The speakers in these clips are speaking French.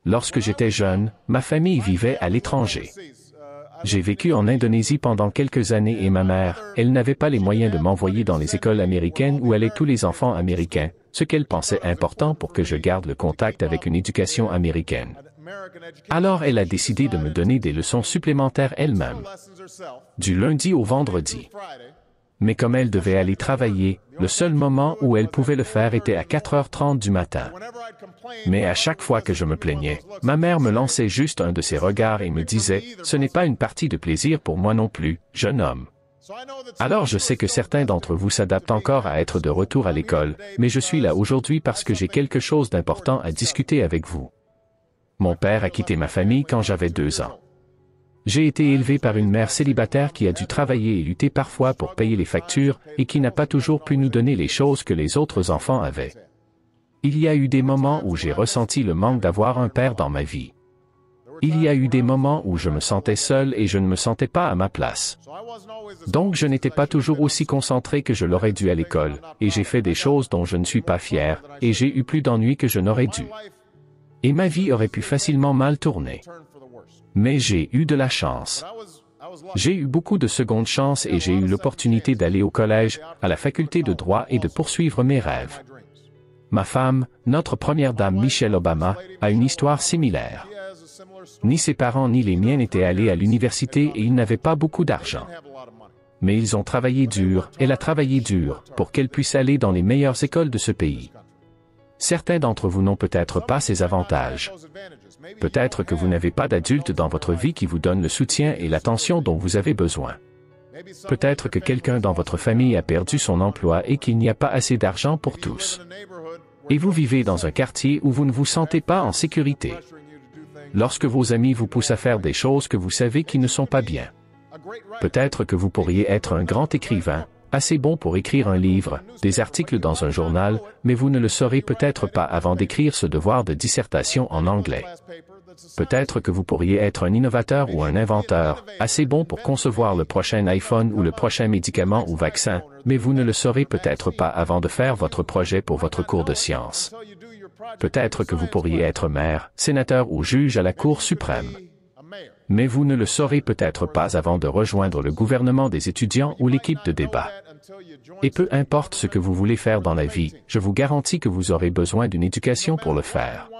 Lorsque j'étais jeune, ma famille vivait à l'étranger. J'ai vécu en Indonésie pendant quelques années et ma mère, elle n'avait pas les moyens de m'envoyer dans les écoles américaines où allaient tous les enfants américains, ce qu'elle pensait important pour que je garde le contact avec une éducation américaine. Alors elle a décidé de me donner des leçons supplémentaires elle-même, du lundi au vendredi. Mais comme elle devait aller travailler, le seul moment où elle pouvait le faire était à 4h30 du matin. Mais à chaque fois que je me plaignais, ma mère me lançait juste un de ses regards et me disait « Ce n'est pas une partie de plaisir pour moi non plus, jeune homme. » Alors je sais que certains d'entre vous s'adaptent encore à être de retour à l'école, mais je suis là aujourd'hui parce que j'ai quelque chose d'important à discuter avec vous. Mon père a quitté ma famille quand j'avais 2 ans. J'ai été élevé par une mère célibataire qui a dû travailler et lutter parfois pour payer les factures et qui n'a pas toujours pu nous donner les choses que les autres enfants avaient. Il y a eu des moments où j'ai ressenti le manque d'avoir un père dans ma vie. Il y a eu des moments où je me sentais seul et je ne me sentais pas à ma place. Donc je n'étais pas toujours aussi concentré que je l'aurais dû à l'école, et j'ai fait des choses dont je ne suis pas fier, et j'ai eu plus d'ennuis que je n'aurais dû. Et ma vie aurait pu facilement mal tourner. Mais j'ai eu de la chance. J'ai eu beaucoup de secondes chances et j'ai eu l'opportunité d'aller au collège, à la faculté de droit et de poursuivre mes rêves. Ma femme, notre première dame Michelle Obama, a une histoire similaire. Ni ses parents ni les miens n'étaient allés à l'université et ils n'avaient pas beaucoup d'argent. Mais ils ont travaillé dur, elle a travaillé dur, pour qu'elle puisse aller dans les meilleures écoles de ce pays. Certains d'entre vous n'ont peut-être pas ces avantages. Peut-être que vous n'avez pas d'adulte dans votre vie qui vous donne le soutien et l'attention dont vous avez besoin. Peut-être que quelqu'un dans votre famille a perdu son emploi et qu'il n'y a pas assez d'argent pour tous. Et vous vivez dans un quartier où vous ne vous sentez pas en sécurité. Lorsque vos amis vous poussent à faire des choses que vous savez qui ne sont pas bien. Peut-être que vous pourriez être un grand écrivain, assez bon pour écrire un livre, des articles dans un journal, mais vous ne le saurez peut-être pas avant d'écrire ce devoir de dissertation en anglais. Peut-être que vous pourriez être un innovateur ou un inventeur, assez bon pour concevoir le prochain iPhone ou le prochain médicament ou vaccin, mais vous ne le saurez peut-être pas avant de faire votre projet pour votre cours de sciences. Peut-être que vous pourriez être maire, sénateur ou juge à la Cour suprême. Mais vous ne le saurez peut-être pas avant de rejoindre le gouvernement des étudiants ou l'équipe de débat. Et peu importe ce que vous voulez faire dans la vie, je vous garantis que vous aurez besoin d'une éducation pour le faire.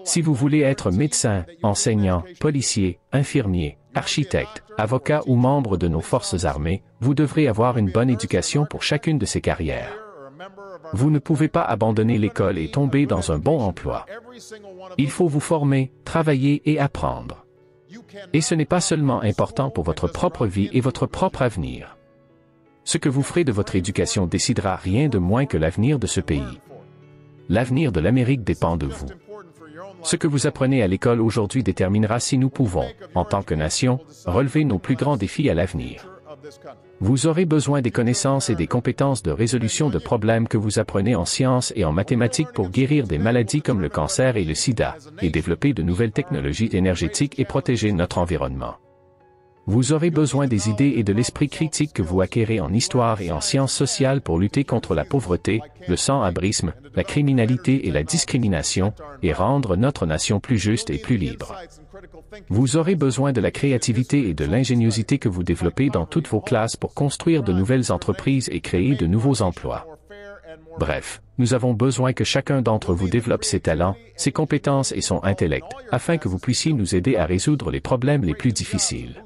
Si vous voulez être médecin, enseignant, policier, infirmier, architecte, avocat ou membre de nos forces armées, vous devrez avoir une bonne éducation pour chacune de ces carrières. Vous ne pouvez pas abandonner l'école et tomber dans un bon emploi. Il faut vous former, travailler et apprendre. Et ce n'est pas seulement important pour votre propre vie et votre propre avenir. Ce que vous ferez de votre éducation décidera rien de moins que l'avenir de ce pays. L'avenir de l'Amérique dépend de vous. Ce que vous apprenez à l'école aujourd'hui déterminera si nous pouvons, en tant que nation, relever nos plus grands défis à l'avenir. Vous aurez besoin des connaissances et des compétences de résolution de problèmes que vous apprenez en sciences et en mathématiques pour guérir des maladies comme le cancer et le sida, et développer de nouvelles technologies énergétiques et protéger notre environnement. Vous aurez besoin des idées et de l'esprit critique que vous acquérez en histoire et en sciences sociales pour lutter contre la pauvreté, le sans-abrisme, la criminalité et la discrimination, et rendre notre nation plus juste et plus libre. Vous aurez besoin de la créativité et de l'ingéniosité que vous développez dans toutes vos classes pour construire de nouvelles entreprises et créer de nouveaux emplois. Bref, nous avons besoin que chacun d'entre vous développe ses talents, ses compétences et son intellect, afin que vous puissiez nous aider à résoudre les problèmes les plus difficiles.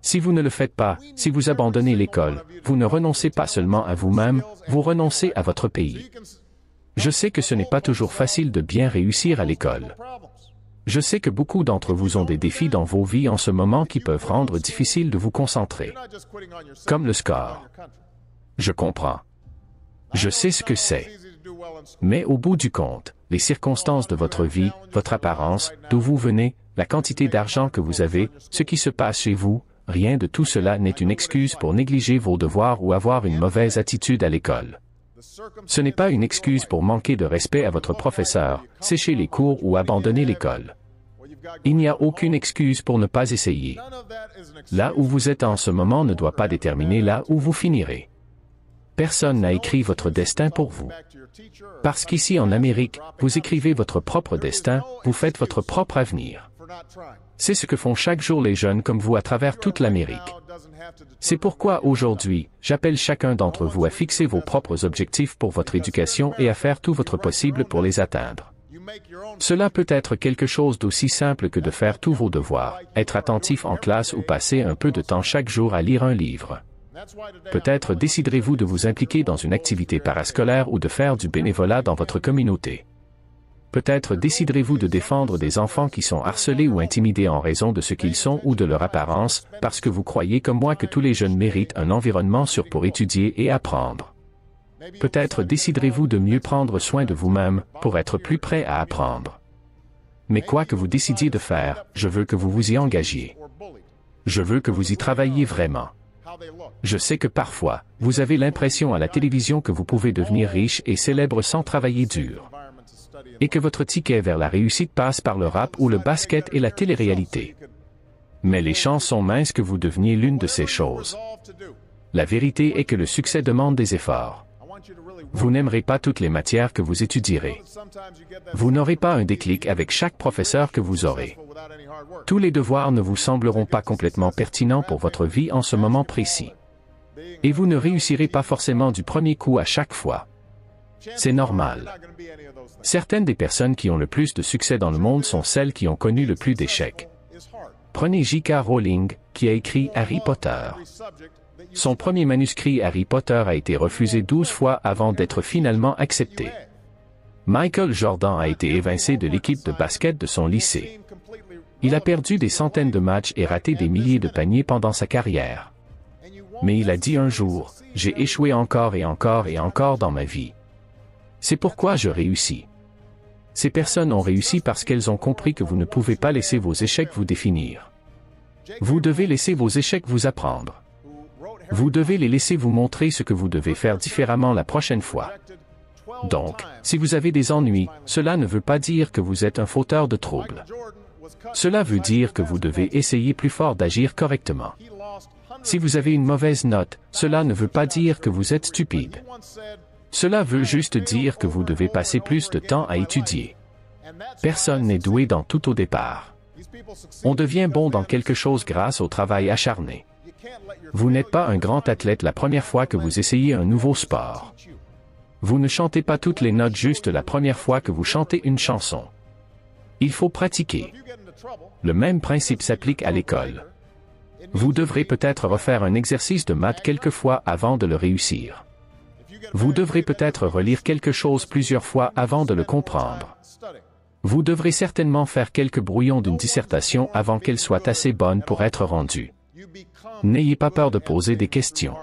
Si vous ne le faites pas, si vous abandonnez l'école, vous ne renoncez pas seulement à vous-même, vous renoncez à votre pays. Je sais que ce n'est pas toujours facile de bien réussir à l'école. Je sais que beaucoup d'entre vous ont des défis dans vos vies en ce moment qui peuvent rendre difficile de vous concentrer. Comme le score. Je comprends. Je sais ce que c'est. Mais au bout du compte, les circonstances de votre vie, votre apparence, d'où vous venez, la quantité d'argent que vous avez, ce qui se passe chez vous, rien de tout cela n'est une excuse pour négliger vos devoirs ou avoir une mauvaise attitude à l'école. Ce n'est pas une excuse pour manquer de respect à votre professeur, sécher les cours ou abandonner l'école. Il n'y a aucune excuse pour ne pas essayer. Là où vous êtes en ce moment ne doit pas déterminer là où vous finirez. Personne n'a écrit votre destin pour vous. Parce qu'ici en Amérique, vous écrivez votre propre destin, vous faites votre propre avenir. C'est ce que font chaque jour les jeunes comme vous à travers toute l'Amérique. C'est pourquoi aujourd'hui, j'appelle chacun d'entre vous à fixer vos propres objectifs pour votre éducation et à faire tout votre possible pour les atteindre. Cela peut être quelque chose d'aussi simple que de faire tous vos devoirs, être attentif en classe ou passer un peu de temps chaque jour à lire un livre. Peut-être déciderez-vous de vous impliquer dans une activité parascolaire ou de faire du bénévolat dans votre communauté. Peut-être déciderez-vous de défendre des enfants qui sont harcelés ou intimidés en raison de ce qu'ils sont ou de leur apparence, parce que vous croyez comme moi que tous les jeunes méritent un environnement sûr pour étudier et apprendre. Peut-être déciderez-vous de mieux prendre soin de vous-même, pour être plus prêt à apprendre. Mais quoi que vous décidiez de faire, je veux que vous vous y engagiez. Je veux que vous y travailliez vraiment. Je sais que parfois, vous avez l'impression à la télévision que vous pouvez devenir riche et célèbre sans travailler dur. Et que votre ticket vers la réussite passe par le rap ou le basket et la télé-réalité. Mais les chances sont minces que vous deveniez l'une de ces choses. La vérité est que le succès demande des efforts. Vous n'aimerez pas toutes les matières que vous étudierez. Vous n'aurez pas un déclic avec chaque professeur que vous aurez. Tous les devoirs ne vous sembleront pas complètement pertinents pour votre vie en ce moment précis. Et vous ne réussirez pas forcément du premier coup à chaque fois. C'est normal. Certaines des personnes qui ont le plus de succès dans le monde sont celles qui ont connu le plus d'échecs. Prenez J.K. Rowling, qui a écrit Harry Potter. Son premier manuscrit Harry Potter a été refusé 12 fois avant d'être finalement accepté. Michael Jordan a été évincé de l'équipe de basket de son lycée. Il a perdu des centaines de matchs et raté des milliers de paniers pendant sa carrière. Mais il a dit un jour, « J'ai échoué encore et encore et encore dans ma vie. C'est pourquoi je réussis. » Ces personnes ont réussi parce qu'elles ont compris que vous ne pouvez pas laisser vos échecs vous définir. Vous devez laisser vos échecs vous apprendre. Vous devez les laisser vous montrer ce que vous devez faire différemment la prochaine fois. Donc, si vous avez des ennuis, cela ne veut pas dire que vous êtes un fauteur de troubles. Cela veut dire que vous devez essayer plus fort d'agir correctement. Si vous avez une mauvaise note, cela ne veut pas dire que vous êtes stupide. Cela veut juste dire que vous devez passer plus de temps à étudier. Personne n'est doué dans tout au départ. On devient bon dans quelque chose grâce au travail acharné. Vous n'êtes pas un grand athlète la première fois que vous essayez un nouveau sport. Vous ne chantez pas toutes les notes juste la première fois que vous chantez une chanson. Il faut pratiquer. Le même principe s'applique à l'école. Vous devrez peut-être refaire un exercice de maths quelques fois avant de le réussir. Vous devrez peut-être relire quelque chose plusieurs fois avant de le comprendre. Vous devrez certainement faire quelques brouillons d'une dissertation avant qu'elle soit assez bonne pour être rendue. N'ayez pas peur de poser des questions.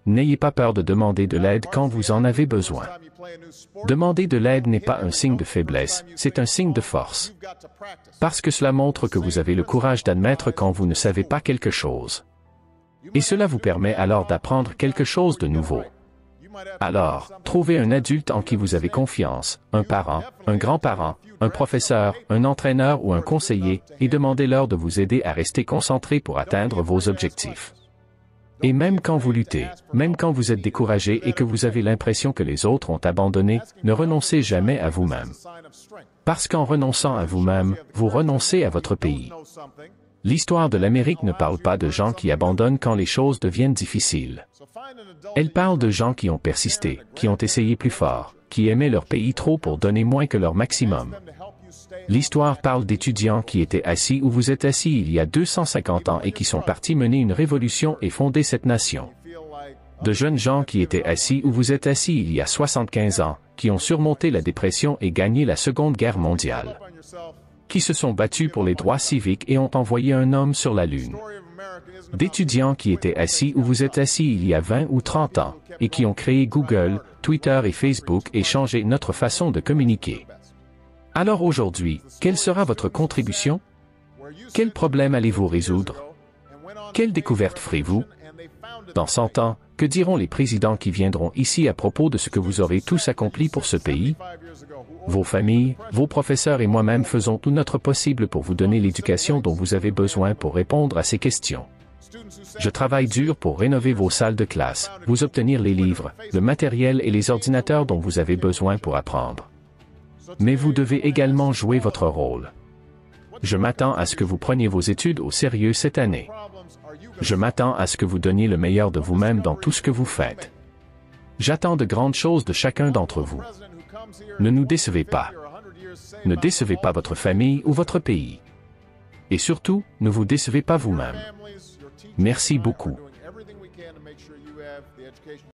N'ayez pas peur de demander de l'aide quand vous en avez besoin. Demander de l'aide n'est pas un signe de faiblesse, c'est un signe de force. Parce que cela montre que vous avez le courage d'admettre quand vous ne savez pas quelque chose. Et cela vous permet alors d'apprendre quelque chose de nouveau. Alors, trouvez un adulte en qui vous avez confiance, un parent, un grand-parent, un professeur, un entraîneur ou un conseiller, et demandez-leur de vous aider à rester concentré pour atteindre vos objectifs. Et même quand vous luttez, même quand vous êtes découragé et que vous avez l'impression que les autres ont abandonné, ne renoncez jamais à vous-même. Parce qu'en renonçant à vous-même, vous renoncez à votre pays. L'histoire de l'Amérique ne parle pas de gens qui abandonnent quand les choses deviennent difficiles. Elle parle de gens qui ont persisté, qui ont essayé plus fort, qui aimaient leur pays trop pour donner moins que leur maximum. L'histoire parle d'étudiants qui étaient assis où vous êtes assis il y a 250 ans et qui sont partis mener une révolution et fonder cette nation. De jeunes gens qui étaient assis où vous êtes assis il y a 75 ans, qui ont surmonté la dépression et gagné la Seconde Guerre mondiale. Qui se sont battus pour les droits civiques et ont envoyé un homme sur la Lune. D'étudiants qui étaient assis où vous êtes assis il y a 20 ou 30 ans, et qui ont créé Google, Twitter et Facebook et changé notre façon de communiquer. Alors aujourd'hui, quelle sera votre contribution? Quel problème allez-vous résoudre? Quelle découverte ferez-vous? Dans 100 ans, que diront les présidents qui viendront ici à propos de ce que vous aurez tous accompli pour ce pays? Vos familles, vos professeurs et moi-même faisons tout notre possible pour vous donner l'éducation dont vous avez besoin pour répondre à ces questions. Je travaille dur pour rénover vos salles de classe, vous obtenir les livres, le matériel et les ordinateurs dont vous avez besoin pour apprendre. Mais vous devez également jouer votre rôle. Je m'attends à ce que vous preniez vos études au sérieux cette année. Je m'attends à ce que vous donniez le meilleur de vous-même dans tout ce que vous faites. J'attends de grandes choses de chacun d'entre vous. Ne nous décevez pas. Ne décevez pas votre famille ou votre pays. Et surtout, ne vous décevez pas vous-même. Merci beaucoup.